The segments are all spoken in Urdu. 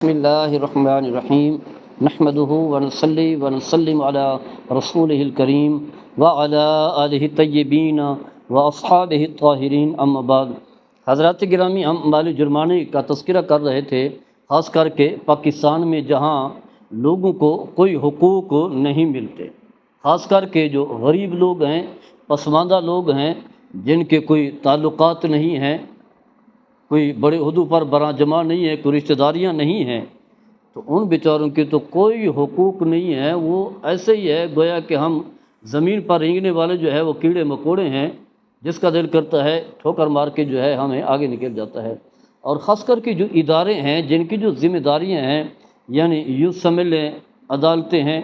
بسم اللہ الرحمن الرحیم نحمده ونصلی ونسلم علی رسولہ الکریم وعلی آلہ الطیبین واصحابہ الطاہرین اما بعد۔ حضرات گرامی، ہم مالی جرمانے کا تذکرہ کر رہے تھے، خاص کر کے پاکستان میں جہاں لوگوں کو کوئی حقوق نہیں ملتے، خاص کر کے جو غریب لوگ ہیں، پسماندہ لوگ ہیں، جن کے کوئی تعلقات نہیں ہیں، کوئی بڑے عہدوں پر برآں جمع نہیں ہے، کوئی رشتہ داریاں نہیں ہیں، تو ان بیچاروں کی تو کوئی حقوق نہیں ہے۔ وہ ایسے ہی ہے گویا کہ ہم زمین پر رینگنے والے جو ہے وہ کیڑے مکوڑے ہیں، جس کا دل کرتا ہے ٹھوکر مار کے جو ہے ہمیں آگے نکل جاتا ہے۔ اور خاص کر کے جو ادارے ہیں، جن کی جو ذمہ داریاں ہیں، یعنی یوں سمجھ لیں عدالتیں ہیں،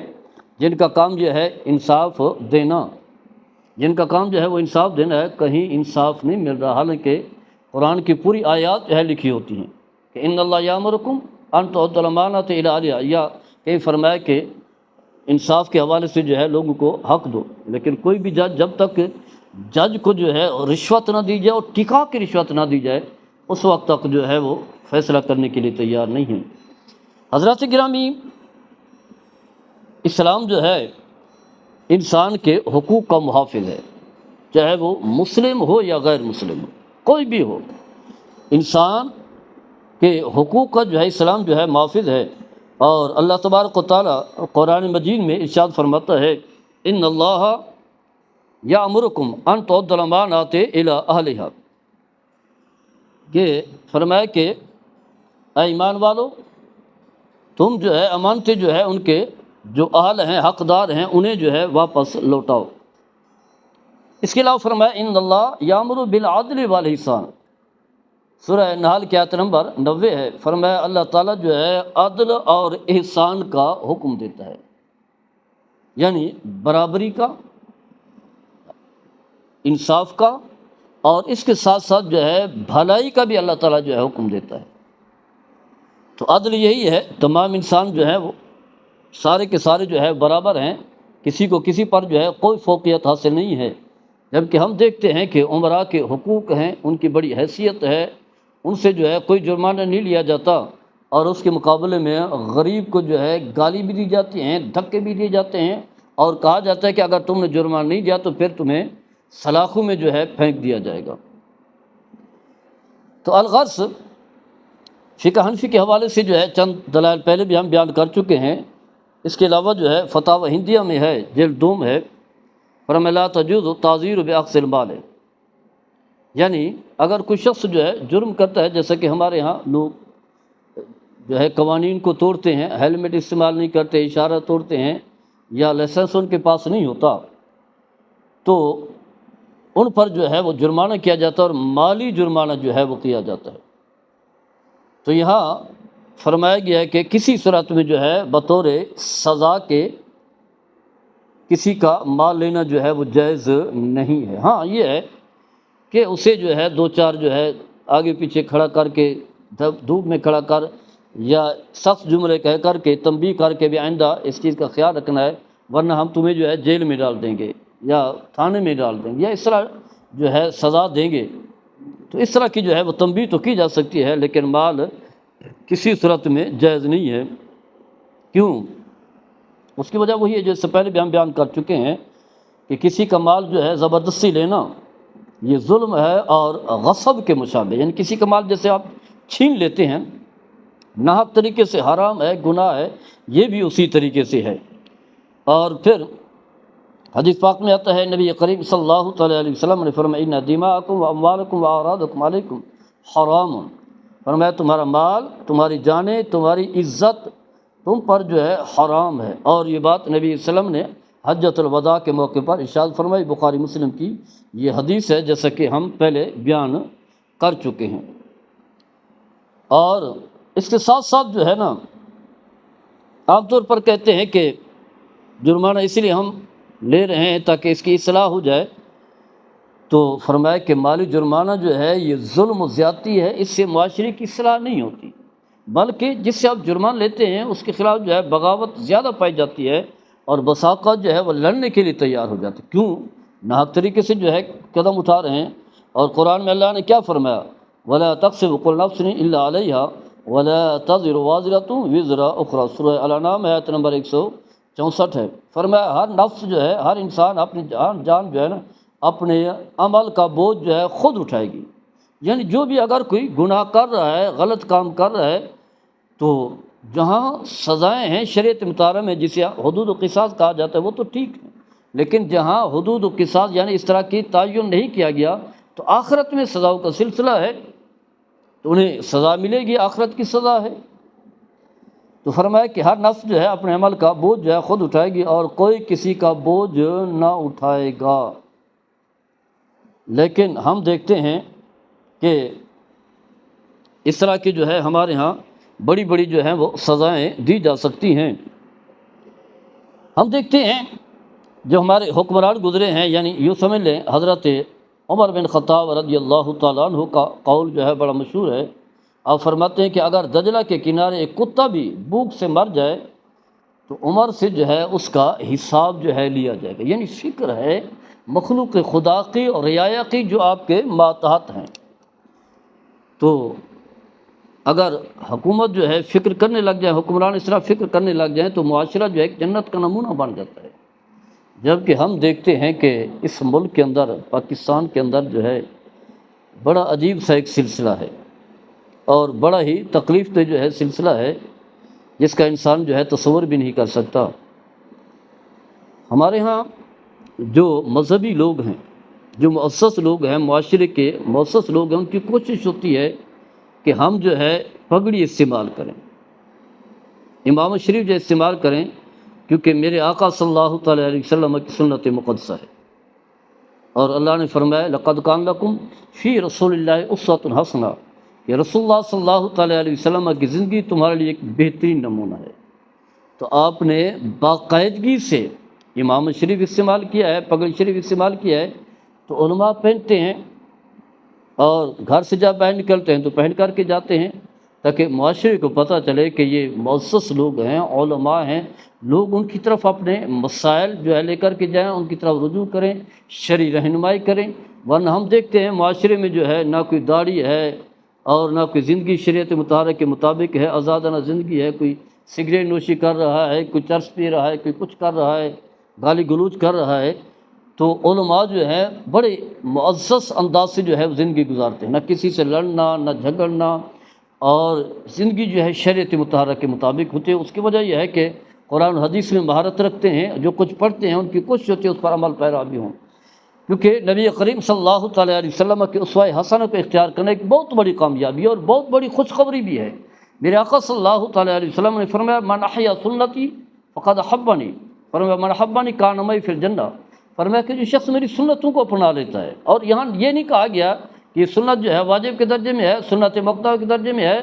جن کا کام جو ہے انصاف دینا، جن کا کام جو ہے وہ انصاف دینا ہے، کہیں انصاف نہیں مل رہا۔ حالانکہ قرآن کی پوری آیات جو ہے لکھی ہوتی ہیں کہ ان اللہ یامرکم ان تؤدوا الامانات الی اہلھا، یا کہیں فرمایا کہ انصاف کے حوالے سے جو ہے لوگوں کو حق دو، لیکن کوئی بھی جج جب تک جج کو جو ہے رشوت نہ دی جائے اور ٹکا کے رشوت نہ دی جائے، اس وقت تک جو ہے وہ فیصلہ کرنے کے لیے تیار نہیں ہے۔ حضرات گرامی، اسلام جو ہے انسان کے حقوق کا محافظ ہے، چاہے وہ مسلم ہو یا غیر مسلم ہو، کوئی بھی ہو، انسان کے حقوق کا جو ہے اسلام جو ہے محافظ ہے۔ اور اللہ تبارک و تعالیٰ قرآن مجید میں ارشاد فرماتا ہے ان اللہ یامرکم ان تؤدوا الامانات الی اہلھا، کہ فرمایا کہ اے ایمان والو، تم جو ہے امانتیں جو ہے ان کے جو اہل ہیں، حقدار ہیں، انہیں جو ہے واپس لوٹاؤ۔ اس کے علاوہ فرمایا ان اللہ یامر بالعدل والاحسان، سورہ نحل کی آیت نمبر 90 ہے۔ فرمایا اللہ تعالیٰ جو ہے عدل اور احسان کا حکم دیتا ہے، یعنی برابری کا، انصاف کا، اور اس کے ساتھ ساتھ جو ہے بھلائی کا بھی اللہ تعالیٰ جو ہے حکم دیتا ہے۔ تو عدل یہی ہے، تمام انسان جو ہے وہ سارے کے سارے جو ہے برابر ہیں، کسی کو کسی پر جو ہے کوئی فوقیت حاصل نہیں ہے۔ جبکہ ہم دیکھتے ہیں کہ عمراء کے حقوق ہیں، ان کی بڑی حیثیت ہے، ان سے جو ہے کوئی جرمانہ نہیں لیا جاتا، اور اس کے مقابلے میں غریب کو جو ہے گالی بھی دی جاتی ہیں، دھکے بھی دیے جاتے ہیں، اور کہا جاتا ہے کہ اگر تم نے جرمانہ نہیں دیا تو پھر تمہیں سلاخوں میں جو ہے پھینک دیا جائے گا۔ تو الغرض فقہ حنفی کے حوالے سے جو ہے چند دلائل پہلے بھی ہم بیان کر چکے ہیں۔ اس کے علاوہ جو ہے فتاوی ہندیہ میں ہے، جلد 2 ہے، فرمایا لا تجوز تعزیر باخذ المال، یعنی اگر کوئی شخص جو ہے جرم کرتا ہے، جیسا کہ ہمارے ہاں لوگ جو ہے قوانین کو توڑتے ہیں، ہیلمٹ استعمال نہیں کرتے، اشارہ توڑتے ہیں، یا لائسنس ان کے پاس نہیں ہوتا، تو ان پر جو ہے وہ جرمانہ کیا جاتا ہے، اور مالی جرمانہ جو ہے وہ کیا جاتا ہے۔ تو یہاں فرمایا گیا ہے کہ کسی صورت میں جو ہے بطور سزا کے کسی کا مال لینا جو ہے وہ جائز نہیں ہے۔ ہاں یہ ہے کہ اسے جو ہے 2-4 جو ہے آگے پیچھے کھڑا کر کے، دھوپ میں کھڑا کر، یا سخت جملے کہہ کر کے تنبیہ کر کے بھی آئندہ اس چیز کا خیال رکھنا ہے، ورنہ ہم تمہیں جو ہے جیل میں ڈال دیں گے، یا تھانے میں ڈال دیں گے، یا اس طرح جو ہے سزا دیں گے۔ تو اس طرح کی جو ہے وہ تنبیہ تو کی جا سکتی ہے، لیکن مال کسی صورت میں جائز نہیں ہے۔ کیوں؟ اس کی وجہ وہی ہے جو اس سے پہلے بھی ہم بیان کر چکے ہیں کہ کسی کا مال جو ہے زبردستی لینا یہ ظلم ہے، اور غصب کے مشابہ، یعنی کسی کا مال جیسے آپ چھین لیتے ہیں، ناحق طریقے سے، حرام ہے، گناہ ہے، یہ بھی اسی طریقے سے ہے۔ اور پھر حدیث پاک میں آتا ہے، نبی کریم صلی اللہ تعالیٰ علیہ وسلم نے فرمایا ان دماءکم واموالکم واعراضکم علیکم حرام، فرمایا تمہارا مال، تمہاری جانیں، تمہاری عزت تم پر جو ہے حرام ہے۔ اور یہ بات نبی صلی اللہ علیہ وسلم نے حجۃ الوداع کے موقع پر ارشاد فرمائی، بخاری مسلم کی یہ حدیث ہے، جیسا کہ ہم پہلے بیان کر چکے ہیں۔ اور اس کے ساتھ ساتھ جو ہے نا، عام طور پر کہتے ہیں کہ جرمانہ اس لیے ہم لے رہے ہیں تاکہ اس کی اصلاح ہو جائے، تو فرمایا کہ مالی جرمانہ جو ہے یہ ظلم و زیادتی ہے، اس سے معاشرے کی اصلاح نہیں ہوتی، بلکہ جس سے آپ جرمانہ لیتے ہیں اس کے خلاف جو ہے بغاوت زیادہ پائی جاتی ہے، اور بسا اوقات جو ہے وہ لڑنے کے لیے تیار ہو جاتے۔ کیوں؟ ناحق طریقے سے جو ہے قدم اٹھا رہے ہیں۔ اور قرآن میں اللہ نے کیا فرمایا؟ وَلَا تَقْسِمُ كُلُّ نَفْسٍ إِلَّا عَلَيْهَا، ولا تزر وازرۃ وزر اخرى، سورہ الانعام آیت نمبر 164 ہے۔ فرمایا ہر نفس جو ہے، ہر انسان اپنی جان جو ہے نا اپنے عمل کا بوجھ جو ہے خود اٹھائے گی۔ یعنی جو بھی اگر کوئی گناہ کر رہا ہے، غلط کام کر رہا ہے، تو جہاں سزائیں ہیں شریعت مطالعہ میں جسے حدود و قصاص کہا جاتا ہے وہ تو ٹھیک ہے، لیکن جہاں حدود و قصاص یعنی اس طرح کی تعین نہیں کیا گیا تو آخرت میں سزاؤں کا سلسلہ ہے، تو انہیں سزا ملے گی، آخرت کی سزا ہے۔ تو فرمایا کہ ہر نفس جو ہے اپنے عمل کا بوجھ جو ہے خود اٹھائے گی اور کوئی کسی کا بوجھ نہ اٹھائے گا۔ لیکن ہم دیکھتے ہیں کہ اس طرح کی جو ہے ہمارے ہاں بڑی بڑی جو ہیں وہ سزائیں دی جا سکتی ہیں۔ ہم دیکھتے ہیں جو ہمارے حکمران گزرے ہیں، یعنی یوں سمجھ لیں حضرت عمر بن خطاب رضی اللہ تعالیٰ عنہ کا قول جو ہے بڑا مشہور ہے۔ آپ فرماتے ہیں کہ اگر دجلہ کے کنارے ایک کتا بھی بھوک سے مر جائے تو عمر سے جو ہے اس کا حساب جو ہے لیا جائے گا۔ یعنی فکر ہے مخلوق خدا کی اور رعایا کی جو آپ کے ماتحت ہیں۔ تو اگر حکومت جو ہے فکر کرنے لگ جائے، حکمران اس طرح فکر کرنے لگ جائیں تو معاشرہ جو ہے ایک جنت کا نمونہ بن جاتا ہے۔ جبکہ ہم دیکھتے ہیں کہ اس ملک کے اندر، پاکستان کے اندر جو ہے بڑا عجیب سا ایک سلسلہ ہے اور بڑا ہی تکلیف دہ جو ہے سلسلہ ہے، جس کا انسان جو ہے تصور بھی نہیں کر سکتا۔ ہمارے ہاں جو مذہبی لوگ ہیں، جو مؤسس لوگ ہیں، معاشرے کے مؤسس لوگ ہیں، ان کی کوشش ہوتی ہے کہ ہم جو ہے پگڑی استعمال کریں، امام شریف جو استعمال کریں، کیونکہ میرے آقا صلی اللہ تعالیٰ علیہ وسلم کی سنت مقدسہ ہے، اور اللہ نے فرمایا لقد کان لکم فی رسول اللہ اسوۃ حسنہ، کہ رسول اللہ صلی اللہ تعالیٰ علیہ وسلم کی زندگی تمہارے لیے ایک بہترین نمونہ ہے۔ تو آپ نے باقاعدگی سے امام شریف استعمال کیا ہے، پگڑی شریف استعمال کیا ہے، تو علماء پہنتے ہیں اور گھر سے جب باہر نکلتے ہیں تو پہن کر کے جاتے ہیں، تاکہ معاشرے کو پتہ چلے کہ یہ مؤسس لوگ ہیں، علماء ہیں، لوگ ان کی طرف اپنے مسائل جو ہے لے کر کے جائیں، ان کی طرف رجوع کریں، شرعی رہنمائی کریں۔ ورنہ ہم دیکھتے ہیں معاشرے میں جو ہے نہ کوئی داڑھی ہے اور نہ کوئی زندگی شریعت مطالعہ کے مطابق ہے، آزادانہ زندگی ہے، کوئی سگریٹ نوشی کر رہا ہے، کوئی چرس پی رہا ہے، کوئی کچھ کر رہا ہے، گالی گلوچ کر رہا ہے۔ تو علماء جو ہے بڑے معزز انداز سے جو ہے زندگی گزارتے ہیں، نہ کسی سے لڑنا، نہ جھگڑنا، اور زندگی جو ہے شریعت مطہرہ کے مطابق ہوتی ہے۔ اس کی وجہ یہ ہے کہ قرآن و حدیث میں مہارت رکھتے ہیں، جو کچھ پڑھتے ہیں ان کی کوشش ہوتی ہے اس پر عمل پیرا بھی ہوں، کیونکہ نبی کریم صلی اللہ تعالیٰ علیہ وسلم کے اسوہ حسنہ کو اختیار کرنا ایک بہت بڑی کامیابی ہے اور بہت بڑی خوشخبری بھی ہے۔ میرے آقا صلی اللہ تعالیٰ علیہ وسلم نے فرمایا من احیا سنتی فقد احبنی، فرمایا من احبنی کان معی فی الجنہ، فرمایا کہ جو شخص میری سنتوں کو اپنا لیتا ہے، اور یہاں یہ نہیں کہا گیا کہ یہ سنت جو ہے واجب کے درجے میں ہے، سنت مقطع کے درجے میں ہے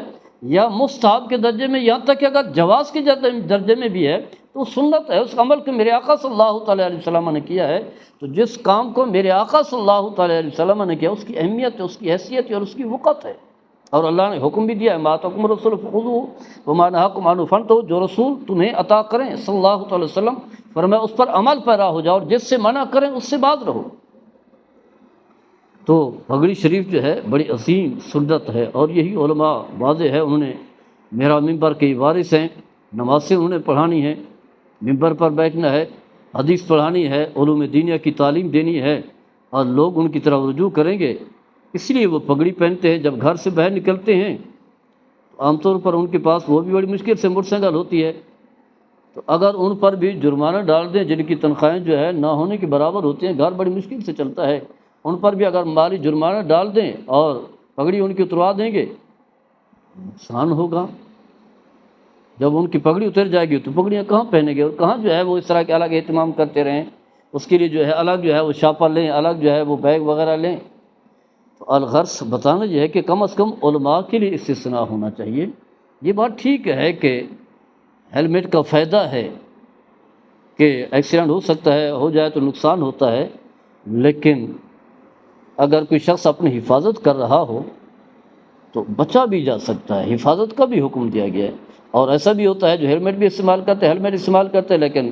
یا مستحب کے درجے میں، یہاں تک کہ اگر جواز کے درجے میں بھی ہے تو سنت ہے، اس عمل کو میرے آقا صلی اللہ تعالیٰ علیہ وسلم نے کیا ہے۔ تو جس کام کو میرے آقا صلی اللہ تعالیٰ علیہ وسلم نے کیا اس کی اہمیت ہے، اس کی حیثیت ہے اور اس کی وقت ہے، اور اللہ نے حکم بھی دیا ہے ما آتاکم الرسول فخذوہ وما نہاکم عنہ فانتہوا، جو رسول تمہیں عطا کریں صلی اللہ تعالیٰ وسلم، فرمایا اس پر عمل پیرا ہو جاؤ اور جس سے منع کریں اس سے باز رہو۔ تو پگڑی شریف جو ہے بڑی عظیم سنت ہے، اور یہی علماء واضح ہے، انہوں نے میرا ممبر کے وارث ہیں، نمازیں انہوں نے پڑھانی ہے، ممبر پر بیٹھنا ہے، حدیث پڑھانی ہے، علوم دینیہ کی تعلیم دینی ہے، اور لوگ ان کی طرف رجوع کریں گے، اس لیے وہ پگڑی پہنتے ہیں۔ جب گھر سے باہر نکلتے ہیں تو عام طور پر ان کے پاس وہ بھی بڑی مشکل سے موٹر سائیکل ہوتی ہے، تو اگر ان پر بھی جرمانہ ڈال دیں جن کی تنخواہیں جو ہے نہ ہونے کے برابر ہوتی ہیں، گھر بڑی مشکل سے چلتا ہے، ان پر بھی اگر مالی جرمانہ ڈال دیں اور پگڑی ان کی اتروا دیں گے، نقصان ہوگا۔ جب ان کی پگڑی اتر جائے گی تو پگڑیاں کہاں پہنیں گے، اور کہاں جو ہے وہ اس طرح کے الگ اہتمام کرتے رہیں، اس کے لیے جو ہے الگ جو ہے وہ شاپر لیں، الگ جو ہے وہ بیگ وغیرہ لیں۔ تو الغرض بتانا یہ ہے کہ کم از کم علماء کے لیے استثناء ہونا چاہیے۔ یہ بات ٹھیک ہے کہ ہیلمٹ کا فائدہ ہے کہ ایکسیڈنٹ ہو سکتا ہے، ہو جائے تو نقصان ہوتا ہے، لیکن اگر کوئی شخص اپنی حفاظت کر رہا ہو تو بچا بھی جا سکتا ہے، حفاظت کا بھی حکم دیا گیا ہے۔ اور ایسا بھی ہوتا ہے جو ہیلمٹ بھی استعمال کرتے، ہیلمٹ استعمال کرتے لیکن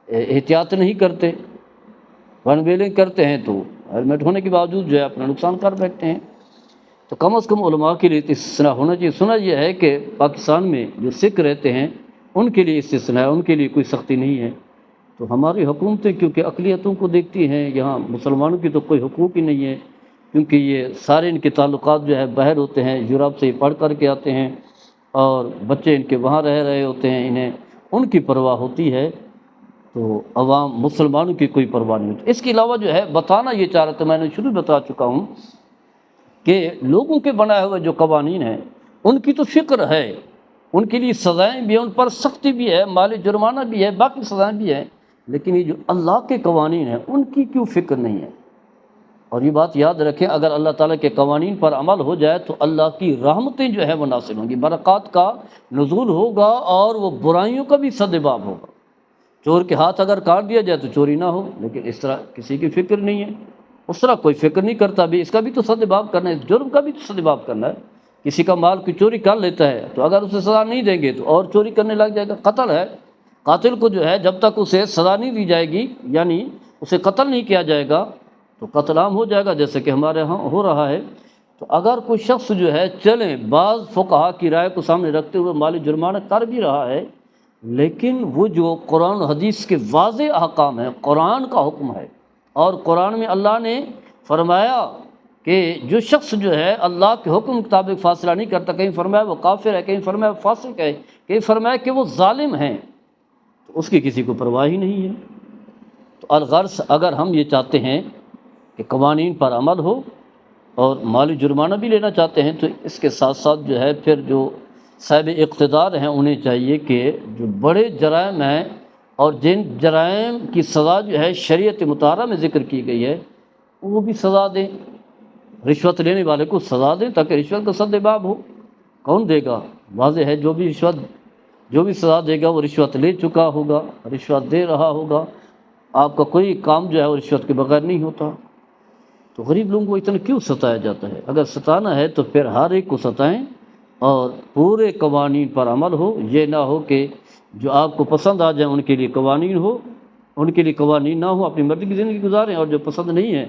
احتیاط نہیں کرتے، ون ویلنگ کرتے ہیں، تو ہیلمٹ ہونے کے باوجود جو ہے اپنا نقصان کر بیٹھتے ہیں۔ تو کم از کم علماء کے لیے استثناء ہونا چاہیے۔ سنا یہ ہے کہ پاکستان میں جو سکھ رہتے ہیں ان کے لیے استثناء ہے، ان کے لیے کوئی سختی نہیں ہے۔ تو ہماری حکومتیں کیونکہ اقلیتوں کو دیکھتی ہیں، یہاں مسلمانوں کی تو کوئی حقوق ہی نہیں ہے، کیونکہ یہ سارے ان کے تعلقات جو ہے باہر ہوتے ہیں، یورپ سے پڑھ کر کے آتے ہیں اور بچے ان کے وہاں رہ رہے ہوتے ہیں، انہیں ان کی پرواہ ہوتی ہے، تو عوام مسلمانوں کی کوئی پرواہ نہیں ہوتی۔ اس کے علاوہ جو ہے بتانا یہ چاہ رہا تھا، میں نے شروع بتا چکا ہوں کہ لوگوں کے بنائے ہوئے جو قوانین ہیں ان کی تو فکر ہے، ان کے لیے سزائیں بھی ہیں، ان پر سختی بھی ہے، مالی جرمانہ بھی ہے، باقی سزائیں بھی ہیں، لیکن یہ جو اللہ کے قوانین ہیں ان کی کیوں فکر نہیں ہے؟ اور یہ بات یاد رکھیں، اگر اللہ تعالیٰ کے قوانین پر عمل ہو جائے تو اللہ کی رحمتیں جو ہے وہ نازل ہوں گی، برکات کا نزول ہوگا اور وہ برائیوں کا بھی سدباب ہوگا۔ چور کے ہاتھ اگر کاٹ دیا جائے تو چوری نہ ہو، لیکن اس طرح کسی کی فکر نہیں ہے، اس طرح کوئی فکر نہیں کرتا بھی، اس کا بھی تو سدباب کرنا ہے، اس جرم کا بھی تو سدباب کرنا ہے۔ کسی کا مال کی چوری کر لیتا ہے تو اگر اسے سزا نہیں دیں گے تو اور چوری کرنے لگ جائے گا۔ قتل ہے، قاتل کو جو ہے جب تک اسے سزا نہیں دی جائے گی، یعنی اسے قتل نہیں کیا جائے گا تو قتل عام ہو جائے گا، جیسے کہ ہمارے ہاں ہو رہا ہے۔ تو اگر کوئی شخص جو ہے چلیں بعض فقہا کی رائے کو سامنے رکھتے ہوئے مالی جرمانہ کر بھی رہا ہے، لیکن وہ جو قرآن و حدیث کے واضح احکام ہیں، قرآن کا حکم ہے، اور قرآن میں اللہ نے فرمایا کہ جو شخص جو ہے اللہ کے حکم کے مطابق فاصلہ نہیں کرتا، کہیں فرمایا وہ کافر ہے، کہیں فرمایا وہ فاسق ہے، کہیں فرمایا کہ وہ ظالم ہیں، تو اس کی کسی کو پرواہ ہی نہیں ہے۔ تو الغرض اگر ہم یہ چاہتے ہیں کہ قوانین پر عمل ہو اور مالی جرمانہ بھی لینا چاہتے ہیں، تو اس کے ساتھ ساتھ جو ہے پھر جو صاحب اقتدار ہیں انہیں چاہیے کہ جو بڑے جرائم ہیں اور جن جرائم کی سزا جو ہے شریعت مطہرہ میں ذکر کی گئی ہے وہ بھی سزا دیں، رشوت لینے والے کو سزا دیں تاکہ رشوت کا سدباب ہو۔ کون دے گا؟ واضح ہے جو بھی سزا دے گا وہ رشوت لے چکا ہوگا، رشوت دے رہا ہوگا۔ آپ کا کوئی کام جو ہے وہ رشوت کے بغیر نہیں ہوتا۔ تو غریب لوگوں کو اتنا کیوں ستایا جاتا ہے؟ اگر ستانا ہے تو پھر ہر ایک کو ستائیں اور پورے قوانین پر عمل ہو، یہ نہ ہو کہ جو آپ کو پسند آ جائیں ان کے لیے قوانین ہو، ان کے لیے قوانین نہ ہو، اپنی مرضی کی زندگی گزاریں، اور جو پسند نہیں ہے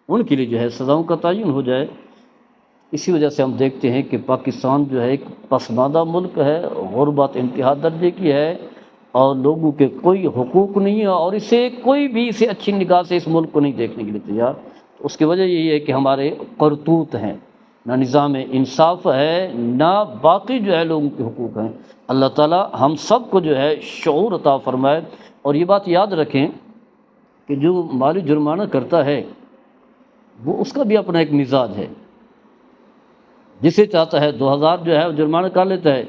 ان کے لیے جو ہے سزاؤں کا تعین ہو جائے۔ اسی وجہ سے ہم دیکھتے ہیں کہ پاکستان جو ہے ایک پسماندہ ملک ہے، غربت انتہا درجے کی ہے اور لوگوں کے کوئی حقوق نہیں ہے، اور کوئی بھی اسے اچھی نگاہ سے اس ملک کو نہیں دیکھنے کے لیے تیار۔ تو اس کی وجہ یہی ہے کہ ہمارے کرتوت ہیں، نہ نظام انصاف ہے، نہ باقی جو ہے لوگوں کے حقوق ہیں۔ اللہ تعالیٰ ہم سب کو جو ہے شعور عطا فرمائے۔ اور یہ بات یاد رکھیں کہ جو مالی جرمانہ کرتا ہے وہ اس کا بھی اپنا ایک مزاج ہے، جسے چاہتا ہے 2000 جو ہے وہ جرمانہ کر لیتا ہے،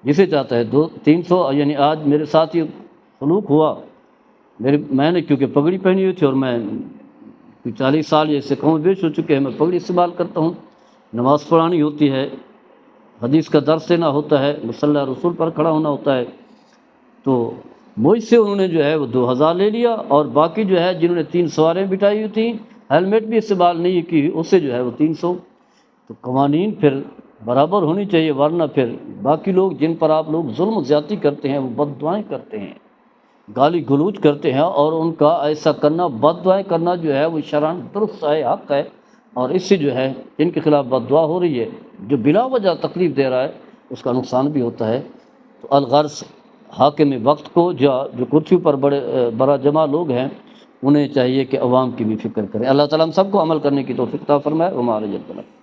جسے چاہتا ہے 300۔ یعنی آج میرے ساتھ یہ سلوک ہوا، میں نے کیونکہ پگڑی پہنی ہوئی تھی اور میں 40 سال یا اس سے کم بیش ہو چکے ہیں، میں پگڑی استعمال کرتا ہوں، نماز پڑھانی ہوتی ہے، حدیث کا درس دینا ہوتا ہے، مصلی رسول پر کھڑا ہونا ہوتا ہے، تو مجھ سے انہوں نے جو ہے وہ 2000 لے لیا، اور باقی جو ہے جنہوں نے 3 سواریں بٹھائی ہوئی تھیں، ہیلمٹ بھی استعمال نہیں کی، اس سے جو ہے وہ 300۔ تو قوانین پھر برابر ہونی چاہیے، ورنہ پھر باقی لوگ جن پر آپ لوگ ظلم و زیادتی کرتے ہیں وہ بد دعائیں کرتے ہیں، گالی گلوچ کرتے ہیں، اور ان کا ایسا کرنا، بد دعائیں کرنا جو ہے وہ شرعاً درست ہے، حق ہے، اور اس سے جو ہے جن کے خلاف بد دعا ہو رہی ہے، جو بلا وجہ تکلیف دے رہا ہے، اس کا نقصان بھی ہوتا ہے۔ تو الغرض حاکم وقت کو جو کرسی پر بڑا جمع لوگ ہیں انہیں چاہیے کہ عوام کی بھی فکر کریں۔ اللہ تعالیٰ ہم سب کو عمل کرنے کی توفیق عطا فرمائے۔ وما علینا الا البلاغ۔